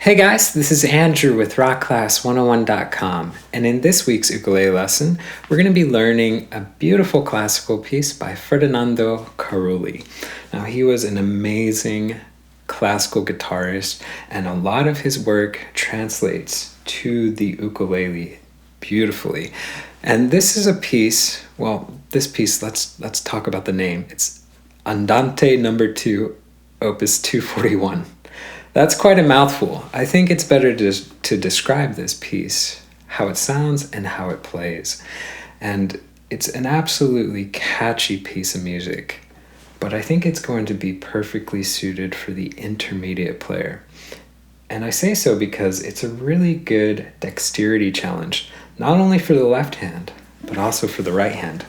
Hey guys, this is Andrew with rockclass101.com, and in this week's ukulele lesson, we're going to be learning a beautiful classical piece by Ferdinando Carulli. Now, he was an amazing classical guitarist, and a lot of his work translates to the ukulele beautifully. And this is a piece, let's talk about the name. It's Andante number 2, Opus 241. That's quite a mouthful. I think it's better to describe this piece, how it sounds and how it plays. And it's an absolutely catchy piece of music, but I think it's going to be perfectly suited for the intermediate player. And I say so because it's a really good dexterity challenge, not only for the left hand, but also for the right hand.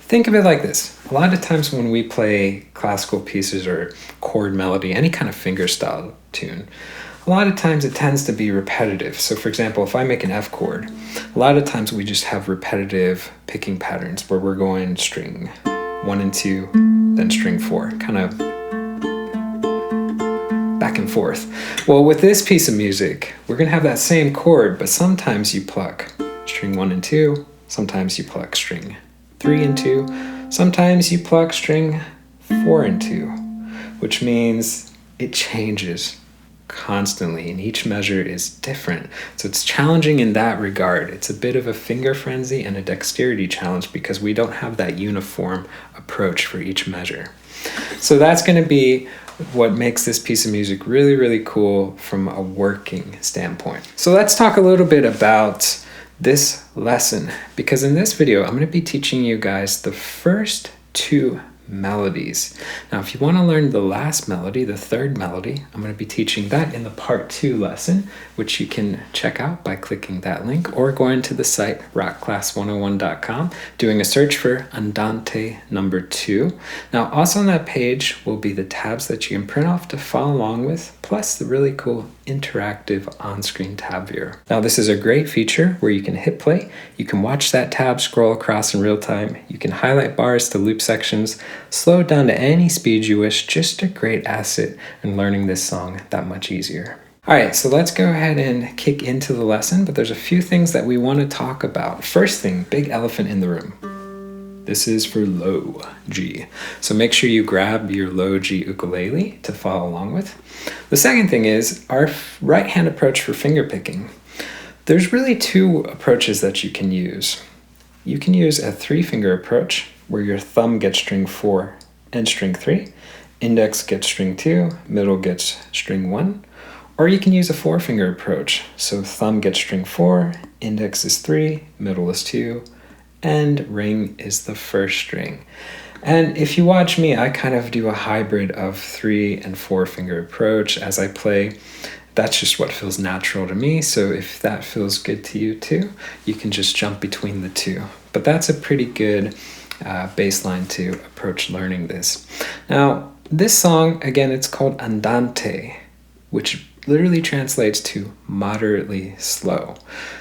Think of it like this. A lot of times when we play classical pieces or chord melody, any kind of fingerstyle tune, a lot of times it tends to be repetitive. So for example, if I make an F chord, a lot of times we just have repetitive picking patterns where we're going string 1 and 2, then string 4, kind of back and forth. Well, with this piece of music, we're going to have that same chord, but sometimes you pluck string 1 and 2, sometimes you pluck string 3 and 2, sometimes you pluck string 4 and 2, which means it changes constantly and each measure is different. So it's challenging in that regard. It's a bit of a finger frenzy and a dexterity challenge because we don't have that uniform approach for each measure. So that's going to be what makes this piece of music really, really cool from a working standpoint. So let's talk a little bit about this lesson, because in this video I'm going to be teaching you guys the first 2 melodies. Now if you want to learn the last melody, the third melody, I'm going to be teaching that in the part 2 lesson, which you can check out by clicking that link or going to the site rockclass101.com, doing a search for Andante number 2. Now also on that page will be the tabs that you can print off to follow along with, plus the really cool interactive on-screen tab viewer. Now this is a great feature where you can hit play, you can watch that tab scroll across in real time, you can highlight bars to loop sections, slow it down to any speed you wish. Just a great asset in learning this song that much easier. Alright, so let's go ahead and kick into the lesson, but there's a few things that we want to talk about. First thing, big elephant in the room. This is for low G. So make sure you grab your low G ukulele to follow along with. The second thing is our right hand approach for finger picking. There's really 2 approaches that you can use. You can use a 3-finger approach where your thumb gets string 4 and string 3, index gets string 2, middle gets string 1, or you can use a 4-finger approach. So thumb gets string 4, index is 3, middle is 2, and ring is the first string. And if you watch me, I kind of do a hybrid of 3 and 4-finger approach as I play. That's just what feels natural to me, so if that feels good to you too, you can just jump between the 2. But that's a pretty good baseline to approach learning this. Now, this song, again, it's called Andante, which literally translates to moderately slow.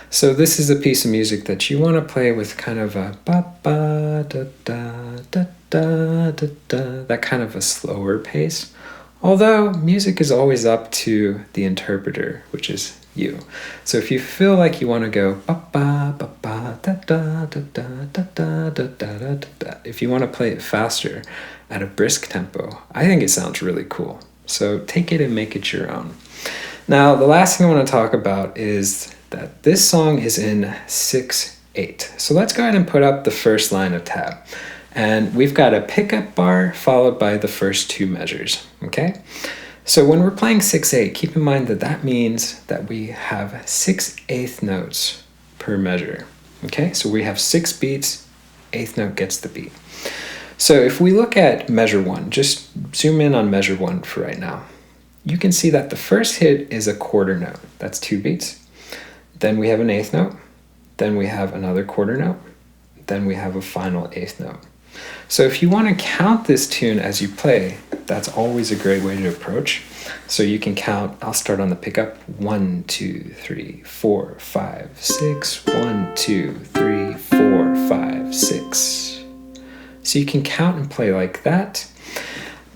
So this is a piece of music that you want to play with kind of a ba-ba, da-da, da-da, da-da, that kind of a slower pace. Although music is always up to the interpreter, which is you. So if you feel like you want to go ba-ba, ba-ba, da-da, da-da, da-da, da-da, da-da, if you want to play it faster at a brisk tempo, I think it sounds really cool. So take it and make it your own. Now, the last thing I want to talk about is that this song is in 6/8. So let's go ahead and put up the first line of tab. And we've got a pickup bar followed by the first 2 measures, okay? So when we're playing 6/8, keep in mind that that means that we have 6/8 notes per measure, okay? So we have 6 beats, 8th note gets the beat. So if we look at measure 1, just zoom in on measure 1 for right now, you can see that the first hit is a quarter note. That's 2 beats. Then we have an 8th note. Then we have another quarter note. Then we have a final 8th note. So if you want to count this tune as you play, that's always a great way to approach. So you can count, I'll start on the pickup, 1, 2, 3, 4, 5, 6, 1, 2, 3, 4, 5, 6. So you can count and play like that.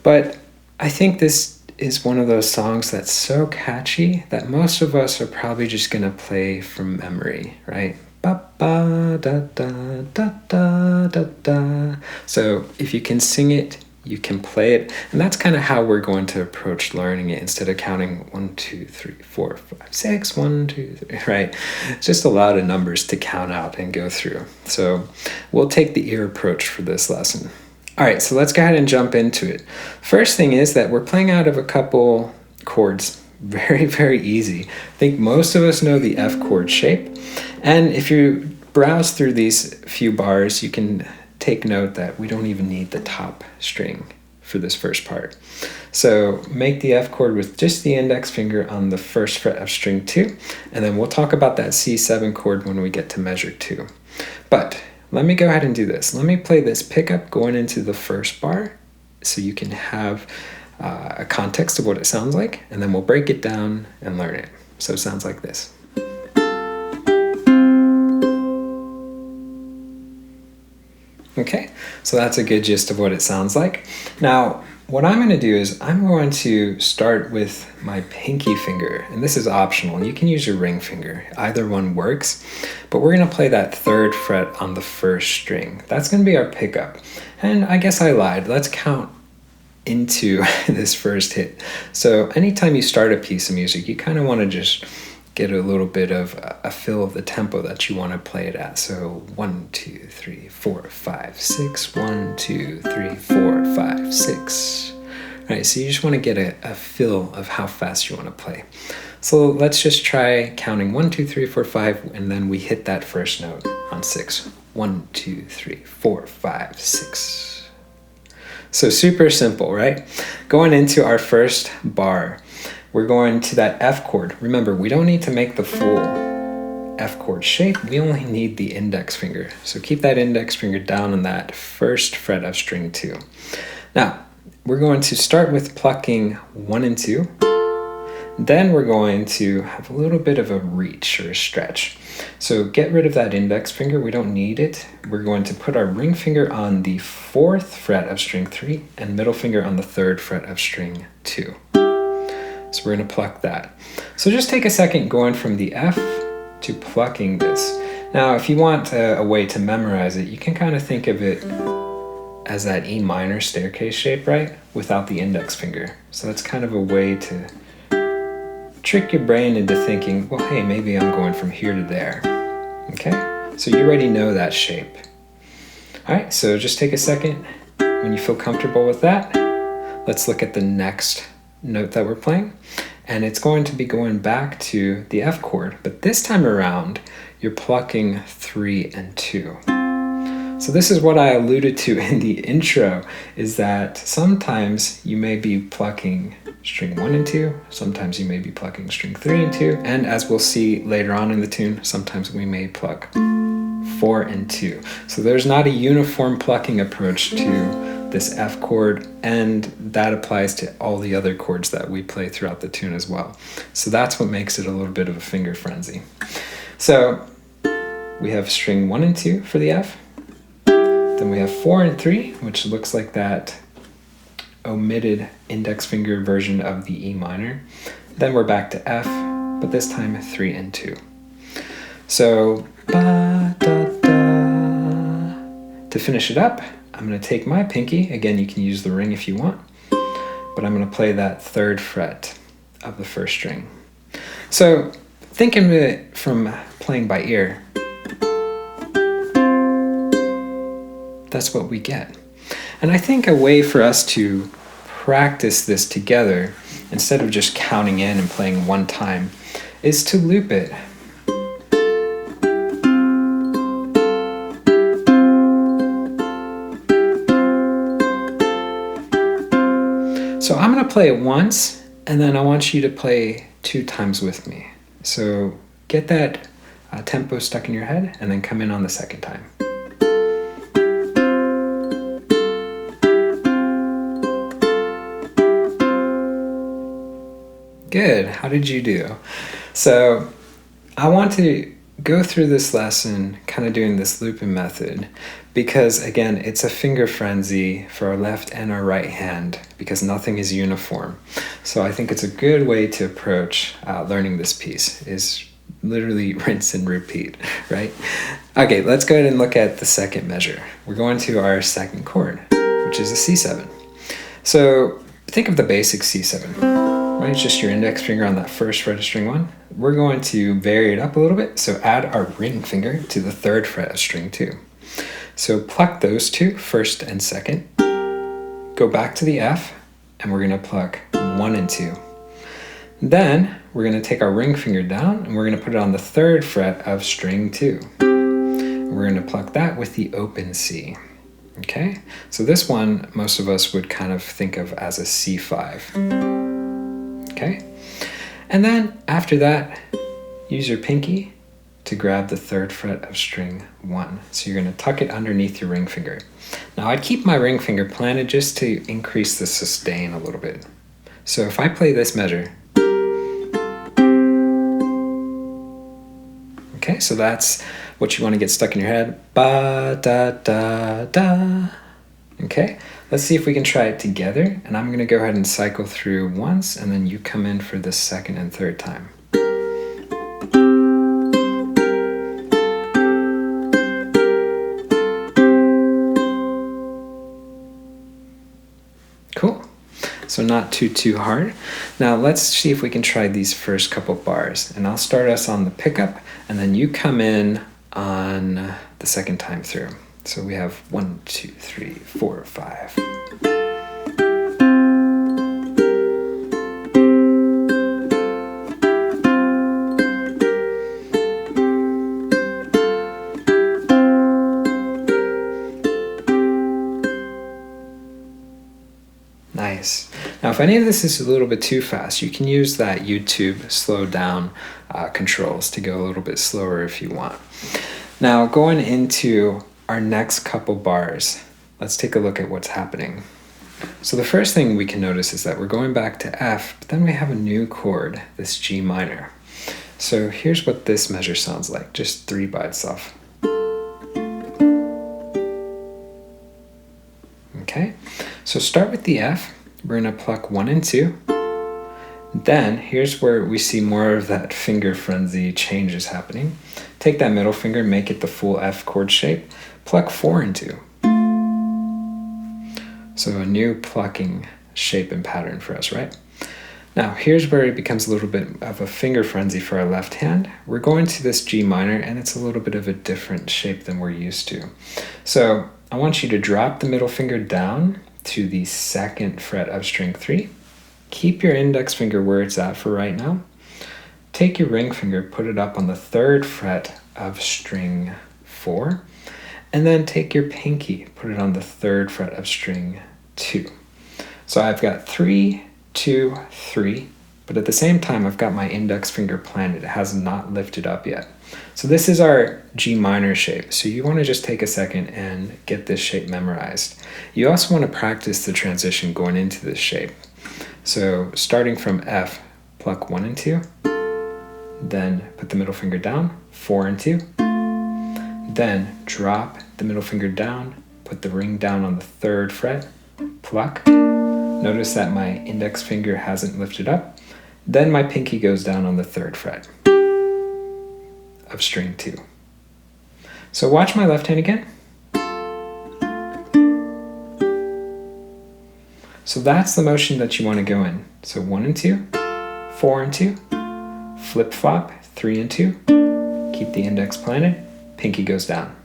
But I think this is one of those songs that's so catchy that most of us are probably just going to play from memory, right? Ba ba da da da da da da. So if you can sing it, you can play it, and that's kind of how we're going to approach learning it instead of counting 1, 2, 3, 4, 5, 6, 1, 2, 3, right? It's just a lot of numbers to count out and go through. So we'll take the ear approach for this lesson. All right, so let's go ahead and jump into it. First thing is that we're playing out of a couple chords. Very, very easy. I think most of us know the F chord shape. And if you browse through these few bars, you can take note that we don't even need the top string for this first part. So make the F chord with just the index finger on the first fret of string 2, and then we'll talk about that C7 chord when we get to measure 2. But let me go ahead and do this. Let me play this pickup going into the first bar so you can have a context of what it sounds like, and then we'll break it down and learn it. So it sounds like this. Okay, so that's a good gist of what it sounds like. Now, what I'm going to do is I'm going to start with my pinky finger, and this is optional. You can use your ring finger. Either one works, but we're going to play that 3rd fret on the 1st string. That's going to be our pickup. And I guess I lied. Let's count into this first hit. So anytime you start a piece of music, you kind of want to just get a little bit of a feel of the tempo that you want to play it at. So 1, 2, 3, 4, 5, 6. 1, 2, 3, 4, 5, 6. All right, so you just want to get a feel of how fast you want to play. So let's just try counting 1, 2, 3, 4, 5, and then we hit that first note on 6. 1, 2, 3, 4, 5, 6. So super simple, right? Going into our first bar, we're going to that F chord. Remember, we don't need to make the full F chord shape. We only need the index finger. So keep that index finger down on that 1st fret of string 2. Now, we're going to start with plucking 1 and 2. Then we're going to have a little bit of a reach or a stretch. So get rid of that index finger. We don't need it. We're going to put our ring finger on the 4th fret of string 3 and middle finger on the 3rd fret of string 2. So we're going to pluck that. So just take a second going from the F to plucking this. Now, if you want a way to memorize it, you can kind of think of it as that E minor staircase shape, right? Without the index finger. So that's kind of a way to trick your brain into thinking, well, hey, maybe I'm going from here to there. Okay? So you already know that shape. All right, so just take a second. When you feel comfortable with that, let's look at the next note that we're playing, and it's going to be going back to the F chord, but this time around you're plucking 3 and 2. So this is what I alluded to in the intro, is that sometimes you may be plucking string 1 and 2, sometimes you may be plucking string 3 and 2, and as we'll see later on in the tune, sometimes we may pluck 4 and 2. So there's not a uniform plucking approach to this F chord, and that applies to all the other chords that we play throughout the tune as well. So that's what makes it a little bit of a finger frenzy. So we have string 1 and 2 for the F, then we have 4 and 3, which looks like that omitted index finger version of the E minor. Then we're back to F, but this time 3 and 2. So ba, da, da. To finish it up, I'm going to take my pinky. Again, you can use the ring if you want, but I'm going to play that 3rd fret of the 1st string. So think of it from playing by ear. That's what we get. And I think a way for us to practice this together, instead of just counting in and playing one time, is to loop it. So I'm going to play it once, and then I want you to play 2 times with me. So get that tempo stuck in your head, and then come in on the 2nd time. Good. How did you do? So I want to go through this lesson kind of doing this looping method because, again, it's a finger frenzy for our left and our right hand because nothing is uniform. So I think it's a good way to approach learning this piece is literally rinse and repeat, right? Okay, let's go ahead and look at the second measure. We're going to our second chord, which is a C7. So think of the basic C7, right? It's just your index finger on that first fret of string 1. We're going to vary it up a little bit, so add our ring finger to the 3rd fret of string 2. So pluck those two, first and second, go back to the F, and we're going to pluck 1 and 2. Then we're going to take our ring finger down, and we're going to put it on the 3rd fret of string 2. And we're going to pluck that with the open C. Okay, so this one most of us would kind of think of as a C5. Okay, and then after that, use your pinky to grab the 3rd fret of string 1. So you're going to tuck it underneath your ring finger. Now I'd keep my ring finger planted just to increase the sustain a little bit. So if I play this measure, okay, so that's what you want to get stuck in your head. Ba, da, da, da. Okay, let's see if we can try it together. And I'm going to go ahead and cycle through once, and then you come in for the 2nd and 3rd time. Cool. So not too hard. Now let's see if we can try these first couple bars. And I'll start us on the pickup, and then you come in on the 2nd time through. So we have 1, 2, 3, 4, 5. Nice. Now, if any of this is a little bit too fast, you can use that Etude slow down controls to go a little bit slower if you want. Now, going into our next couple bars, let's take a look at what's happening. So the first thing we can notice is that we're going back to F, but then we have a new chord, this G minor. So here's what this measure sounds like, just 3 by itself. Okay, so start with the F. We're going to pluck 1 and 2. Then here's where we see more of that finger frenzy changes happening. Take that middle finger, make it the full F chord shape, pluck 4 and 2. So a new plucking shape and pattern for us, right? Now here's where it becomes a little bit of a finger frenzy for our left hand. We're going to this G minor, and it's a little bit of a different shape than we're used to. So I want you to drop the middle finger down to the 2nd fret of string 3. Keep your index finger where it's at for right now. Take your ring finger, put it up on the 3rd fret of string 4, and then take your pinky, put it on the 3rd fret of string 2. So I've got 3, 2, 3, but at the same time I've got my index finger planted. It has not lifted up yet. So this is our G minor shape. So you want to just take a second and get this shape memorized. You also want to practice the transition going into this shape. So starting from F, pluck 1 and 2, then put the middle finger down, 4 and 2, then drop the middle finger down, put the ring down on the 3rd fret, pluck. Notice that my index finger hasn't lifted up. Then my pinky goes down on the 3rd fret of string 2. So watch my left hand again. So that's the motion that you want to go in. So 1 and 2, 4 and 2, flip flop, 3 and 2, keep the index planted, pinky goes down.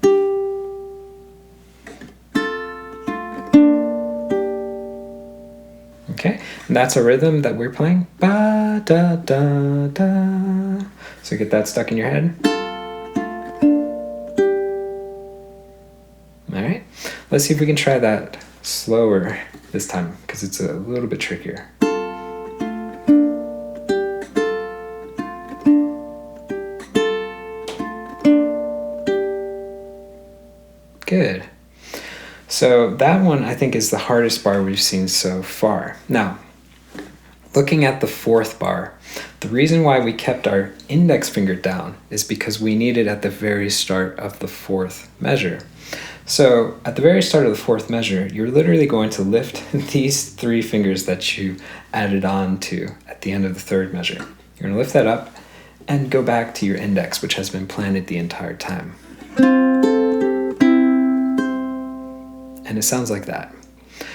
Okay, and that's a rhythm that we're playing. Ba da da da. So get that stuck in your head. All right, let's see if we can try that slower this time because it's a little bit trickier. Good. So that one I think is the hardest bar we've seen so far. Now, Looking at the fourth bar, the reason why we kept our index finger down is because we need it at the very start of the fourth measure. So at the very start of the fourth measure, you're literally going to lift these three fingers that you added on to at the end of the third measure. You're going to lift that up and go back to your index, which has been planted the entire time. And it sounds like that.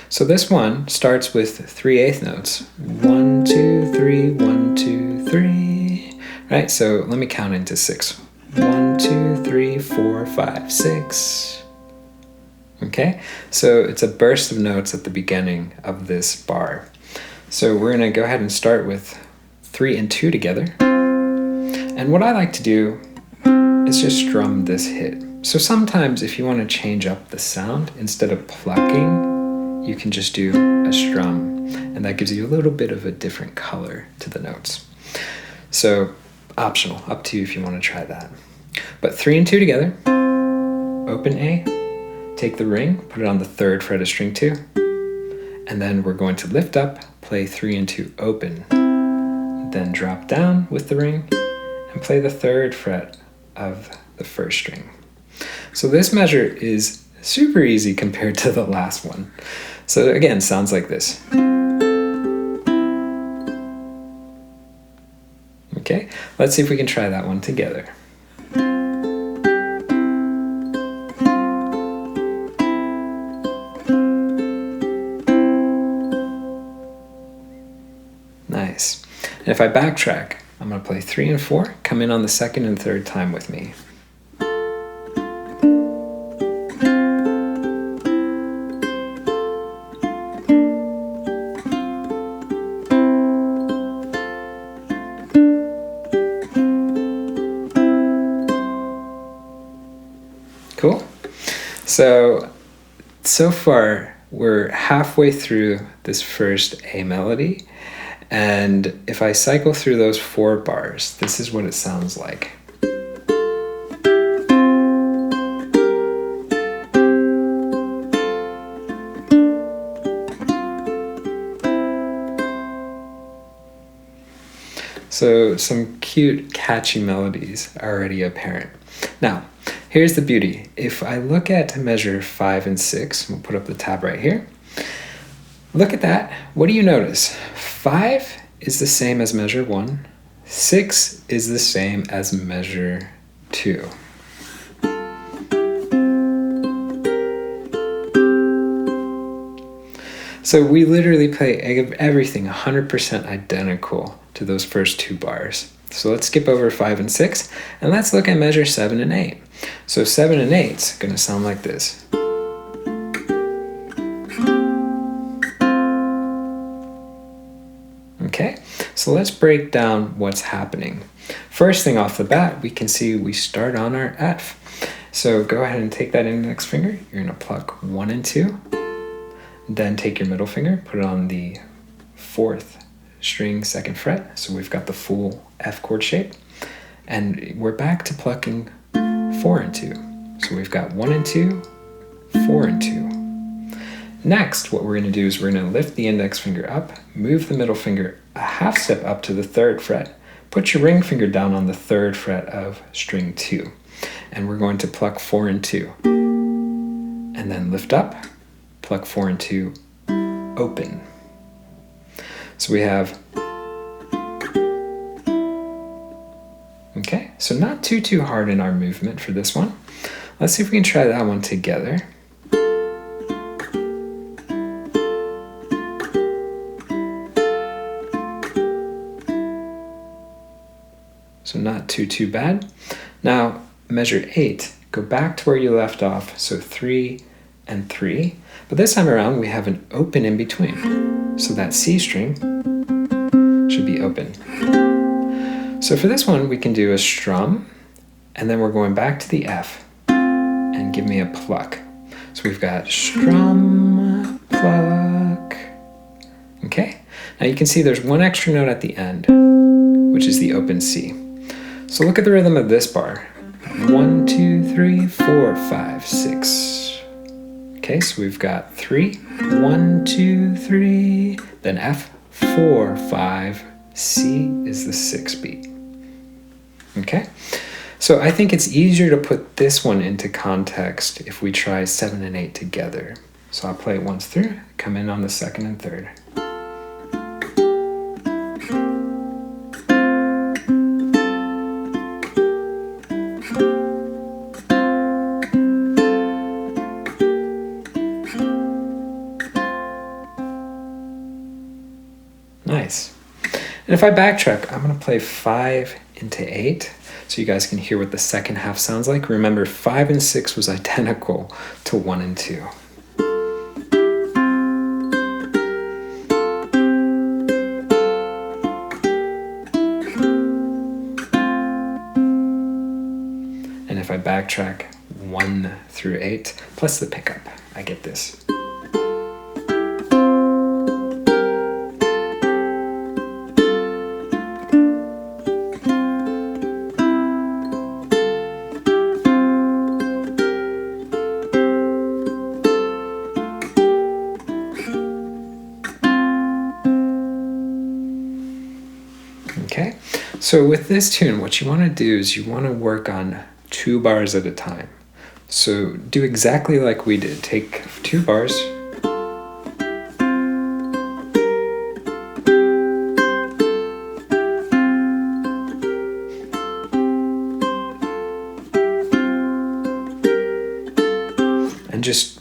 So this one starts with 3/8 notes. 1, 2, 3, 1, 2, 3. Right? So let me count into 6. 1, 2, 3, 4, 5, 6. Okay? So it's a burst of notes at the beginning of this bar. So we're going to go ahead and start with 3 and 2 together. And what I like to do is just strum this hit. So sometimes if you want to change up the sound, instead of plucking, you can just do a strum, and that gives you a little bit of a different color to the notes. So optional, up to you if you want to try that. But 3 and 2 together, open A, take the ring, put it on the 3rd fret of string 2, and then we're going to lift up, play 3 and 2 open, then drop down with the ring, and play the 3rd fret of the 1st string. So this measure is super easy compared to the last one. So again, sounds like this. Okay, let's see if we can try that one together. Nice. And if I backtrack, I'm going to play 3 and 4, come in on the 2nd and 3rd time with me. Cool. So far, we're halfway through this first A melody, and if I cycle through those 4 bars, this is what it sounds like. So some cute, catchy melodies are already apparent. Now, here's the beauty. If I look at measure 5 and 6, we'll put up the tab right here. Look at that. What do you notice? 5 is the same as measure 1. 6 is the same as measure 2. So we literally play everything 100% identical to those first 2 bars. So let's skip over 5 and 6, and let's look at measure 7 and 8. So 7 and 8 is going to sound like this. Okay, so let's break down what's happening. First thing off the bat, we can see we start on our F. So go ahead and take that index finger. You're going to pluck 1 and 2. Then take your middle finger, put it on the 4th string 2nd fret. So we've got the full F chord shape. And we're back to plucking 4 and 2. So we've got 1 and 2, 4 and 2. Next, what we're going to do is we're going to lift the index finger up, move the middle finger a half step up to the 3rd fret, put your ring finger down on the 3rd fret of string 2. And we're going to pluck 4 and 2. And then lift up, pluck 4 and 2, open. So we have, okay, so not too hard in our movement for this one. Let's see if we can try that one together. So not too bad. Now measure 8, go back to where you left off, so 3 and 3, but this time around we have an open in between, so that C string should be open. So for this one we can do a strum, and then we're going back to the F, and give me a pluck. So we've got strum, pluck. Okay, now you can see there's one extra note at the end, which is the open C. So look at the rhythm of this bar. 1, 2, 3, 4, 5, 6. Okay, so we've got 3, 1, 2, 3, then F, 4, 5, C is the 6th beat. Okay? So I think it's easier to put this one into context if we try 7 and 8 together. So I'll play it once through, come in on the 2nd and 3rd. Nice. And if I backtrack, I'm going to play 5 into 8 so you guys can hear what the second half sounds like. Remember, 5 and 6 was identical to 1 and 2. And if I backtrack 1 through 8 plus the pickup, I get this. Okay, so with this tune, what you want to do is you want to work on 2 bars at a time. So do exactly like we did. Take 2 bars, and just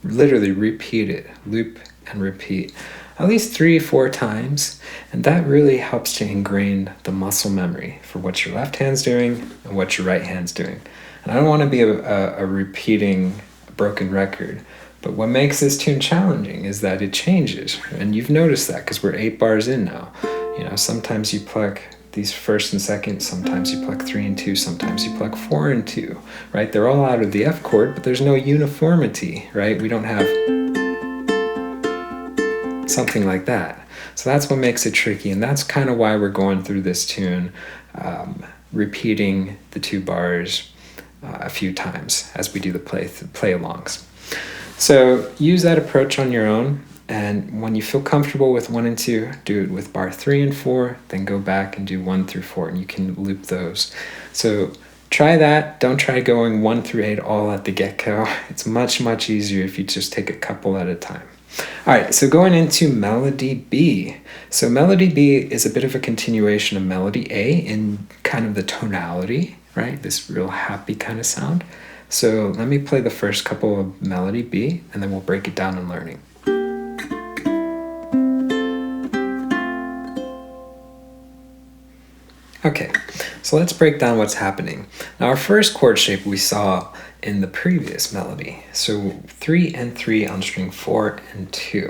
literally repeat it, loop and repeat, at least 3-4 times, and that really helps to ingrain the muscle memory for what your left hand's doing and what your right hand's doing. And I don't want to be a repeating broken record, but what makes this tune challenging is that it changes, and you've noticed that because we're 8 bars in now. You know, sometimes you pluck these 1st and 2nd, sometimes you pluck 3 and 2, sometimes you pluck 4 and 2, right? They're all out of the F chord, but there's no uniformity, right? We don't have something like that. So that's what makes it tricky, and that's kind of why we're going through this tune, repeating the 2 bars a few times as we do the play-alongs. So use that approach on your own, and when you feel comfortable with 1 and 2, do it with bar 3 and 4, then go back and do 1 through 4, and you can loop those. So try that. Don't try going 1 through 8 all at the get-go. It's much, much easier if you just take a couple at a time. All right, so going into melody B. So melody B is a bit of a continuation of melody A in kind of the tonality, right? This real happy kind of sound. So let me play the first couple of melody B, and then we'll break it down in learning. Okay, so let's break down what's happening. Now our first chord shape we saw in the previous melody. So 3 and 3 on string 4 and 2.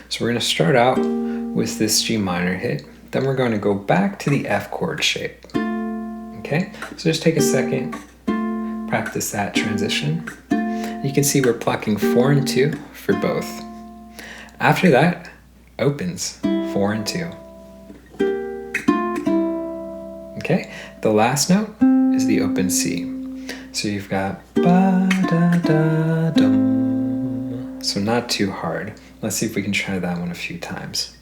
So we're going to start out with this G minor hit, then we're going to go back to the F chord shape. Okay, so just take a second, practice that transition. You can see we're plucking 4 and 2 for both. After that, opens 4 and 2. Okay, the last note is the open C. So you've got ba da da dum. So not too hard. Let's see if we can try that one a few times.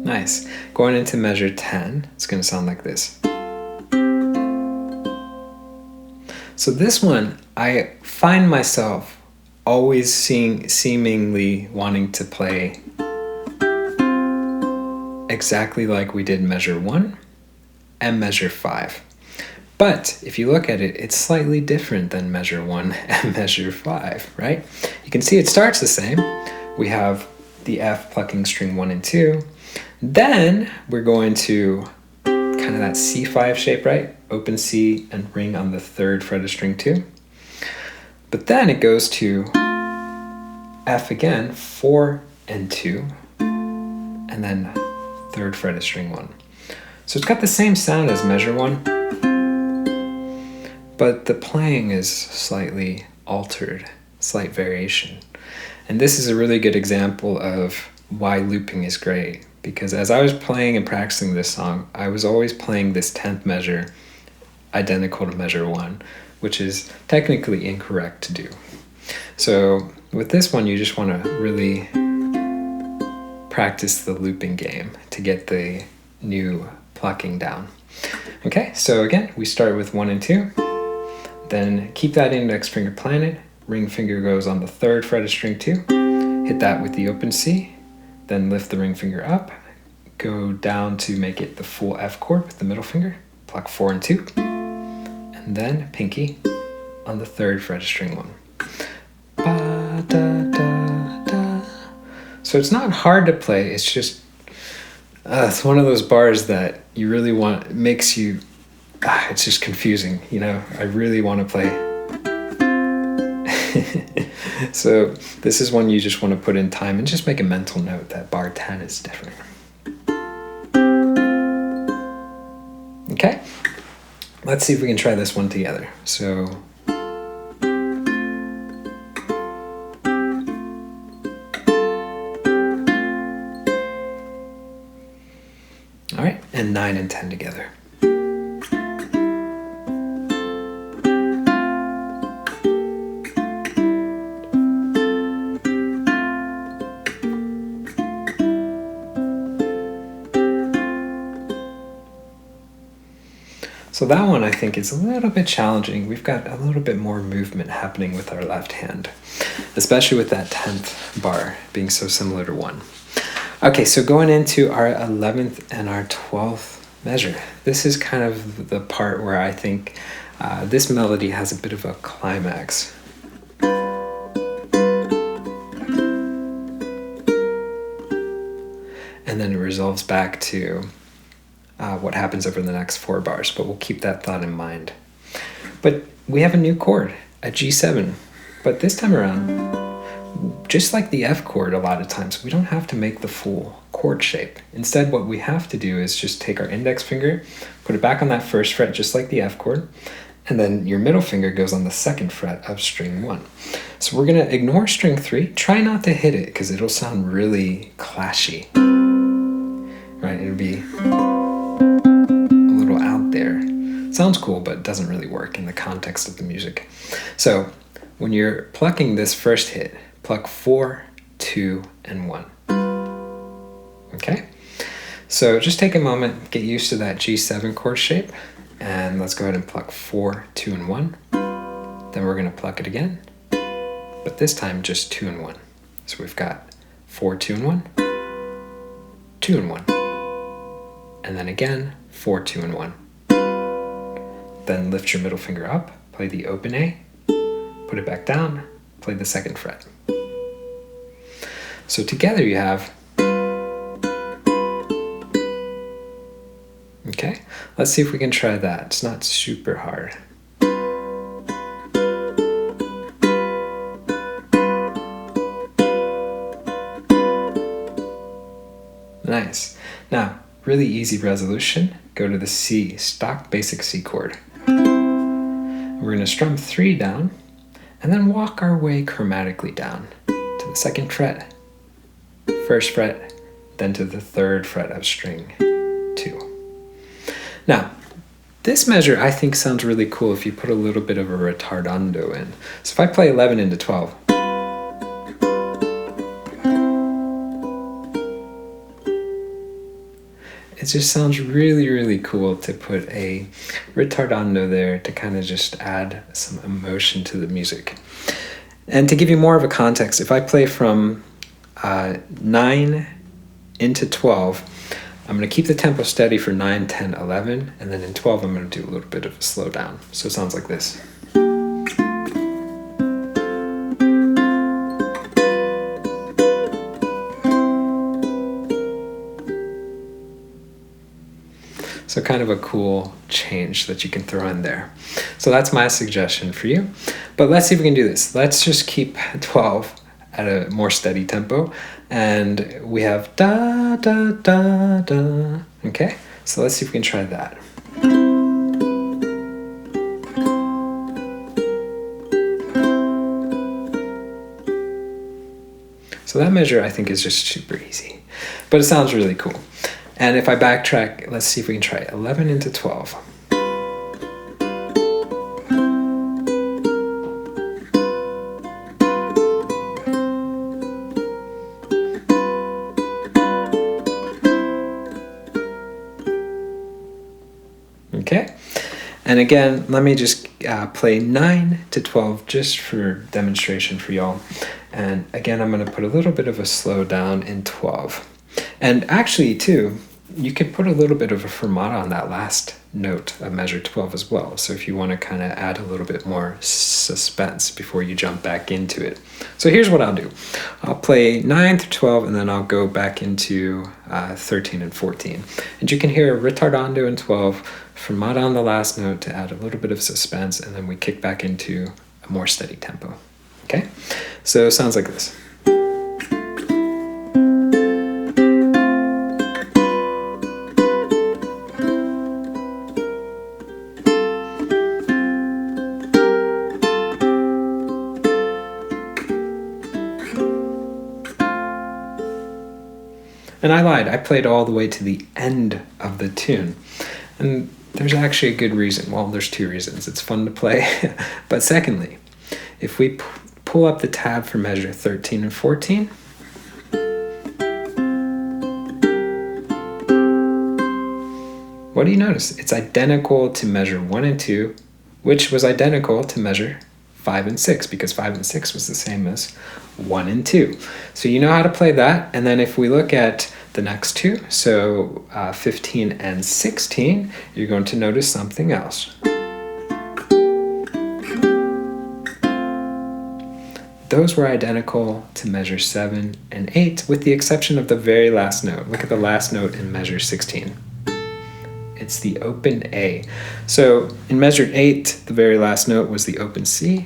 Nice. Going into measure 10, it's going to sound like this. So this one, I find myself always seemingly wanting to play exactly like we did measure 1 and measure 5. But if you look at it, it's slightly different than measure 1 and measure 5, right? You can see it starts the same. We have the F plucking string 1 and 2. Then we're going to kind of that C5 shape, right? Open C and ring on the 3rd fret of string 2. But then it goes to F again, 4 and 2, and then 3rd fret of string 1. So it's got the same sound as measure 1, but the playing is slightly altered, slight variation. And this is a really good example of why looping is great, because as I was playing and practicing this song, I was always playing this 10th measure identical to measure 1, which is technically incorrect to do. So with this one, you just want to really practice the looping game to get the new plucking down. Okay, so again, we start with 1 and 2, then keep that index finger planted, ring finger goes on the 3rd fret of string 2, hit that with the open C, then lift the ring finger up, go down to make it the full F chord with the middle finger, pluck 4 and 2, and then pinky on the 3rd fret of string 1. Ba, da, da, da. So it's not hard to play, it's just it's one of those bars that you really want, makes you, it's just confusing, you know, I really want to play. So this is one you just want to put in time and just make a mental note that bar 10 is different. Okay, let's see if we can try this one together. So all right, and 9 and 10 together. So that one I think is a little bit challenging. We've got a little bit more movement happening with our left hand, especially with that 10th bar being so similar to 1. Okay, so going into our 11th and our 12th measure. This is kind of the part where I think this melody has a bit of a climax. And then it resolves back to what happens over the next 4 bars, but we'll keep that thought in mind. But we have a new chord, a G7, but this time around, just like the F chord a lot of times, we don't have to make the full chord shape. Instead, what we have to do is just take our index finger, put it back on that 1st fret just like the F chord, and then your middle finger goes on the 2nd fret of string 1. So we're going to ignore string 3. Try not to hit it because it'll sound really clashy. Right? It'll be a little out there. Sounds cool, but doesn't really work in the context of the music. So when you're plucking this first hit, pluck 4, 2, and 1. Okay? So just take a moment, get used to that G7 chord shape, and let's go ahead and pluck 4, 2, and 1. Then we're going to pluck it again, but this time just 2 and 1. So we've got 4, 2, and 1, 2 and 1, and then again 4, 2, and 1. Then lift your middle finger up, play the open A, put it back down, play the 2nd fret. So together you have, okay, let's see if we can try that. It's not super hard. Nice. Now, really easy resolution. Go to the C, stock basic C chord. We're going to strum 3 down, and then walk our way chromatically down to the 2nd fret, 1st fret, then to the 3rd fret of string 2. Now, this measure I think sounds really cool if you put a little bit of a retardando in. So if I play 11 into 12, it just sounds really, really cool to put a retardando there to kind of just add some emotion to the music. And to give you more of a context, if I play from 9 into 12, I'm going to keep the tempo steady for 9, 10, 11, and then in 12 I'm going to do a little bit of a slowdown. So it sounds like this. So kind of a cool change that you can throw in there. So that's my suggestion for you. But let's see if we can do this. Let's just keep 12 at a more steady tempo. And we have da, da, da, da. Okay, so let's see if we can try that. So that measure I think is just super easy, but it sounds really cool. And if I backtrack, let's see if we can try 11 into 12. And again, let me just play 9 to 12 just for demonstration for y'all. And again, I'm going to put a little bit of a slow down in 12. And actually, too, you could put a little bit of a fermata on that last note of measure 12 as well. So if you want to kind of add a little bit more suspense before you jump back into it. So here's what I'll do. I'll play 9 through 12 and then I'll go back into 13 and 14. And you can hear a ritardando in 12, fermata on the last note to add a little bit of suspense, and then we kick back into a more steady tempo. Okay? So it sounds like this. And I lied, I played all the way to the end of the tune. And there's actually a good reason. Well, there's two reasons. It's fun to play. But secondly, if we pull up the tab for measure 13 and 14, what do you notice? It's identical to measure 1 and 2, which was identical to measure 5 and 6, because 5 and 6 was the same as 1 and 2. So you know how to play that. And then if we look at the next two, so 15 and 16, you're going to notice something else. Those were identical to measure 7 and 8, with the exception of the very last note. Look at the last note in measure 16. It's the open A. So in measure 8, the very last note was the open C.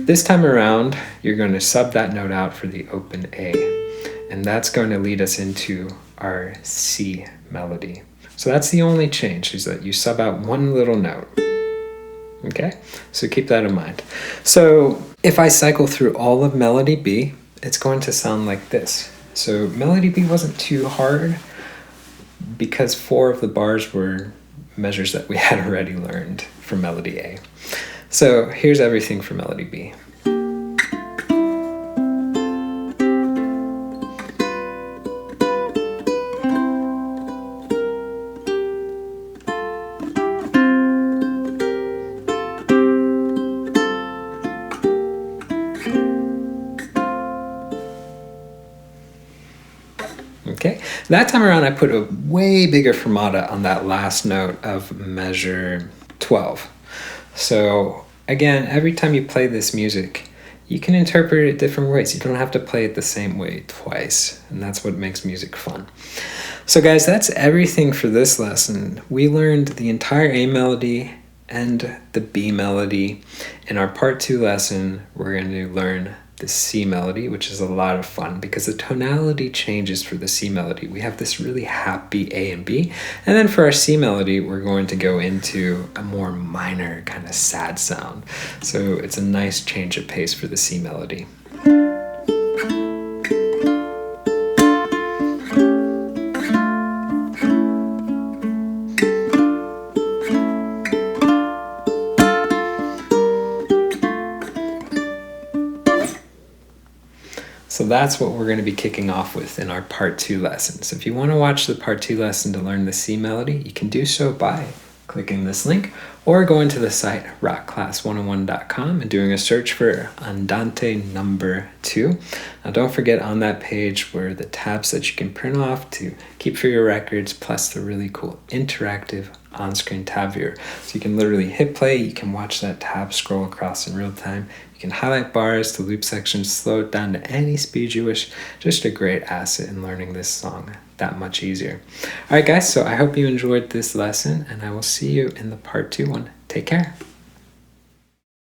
This time around, you're going to sub that note out for the open A. And that's going to lead us into our C melody. So that's the only change, is that you sub out one little note. Okay? So keep that in mind. So if I cycle through all of melody B, it's going to sound like this. So melody B wasn't too hard because 4 of the bars were measures that we had already learned from melody A. So here's everything for melody B. Okay, that time around I put a way bigger fermata on that last note of measure 12. So again, every time you play this music, you can interpret it different ways. You don't have to play it the same way twice, and that's what makes music fun. So guys, that's everything for this lesson. We learned the entire A melody and the B melody. In our part 2 lesson, we're going to learn the C melody, which is a lot of fun because the tonality changes for the C melody. We have this really happy A and B, and then for our C melody, we're going to go into a more minor kind of sad sound. So it's a nice change of pace for the C melody. So that's what we're going to be kicking off with in our part 2 lesson. So if you want to watch the part 2 lesson to learn the C melody, you can do so by clicking this link or going to the site rockclass101.com and doing a search for Andante number 2. Now don't forget, on that page were the tabs that you can print off to keep for your records, plus the really cool interactive on-screen tab viewer. So you can literally hit play, you can watch that tab scroll across in real time. You can highlight bars to loop sections, slow it down to any speed you wish. Just a great asset in learning this song that much easier. All right, guys, so I hope you enjoyed this lesson, and I will see you in the part 2 one. Take care.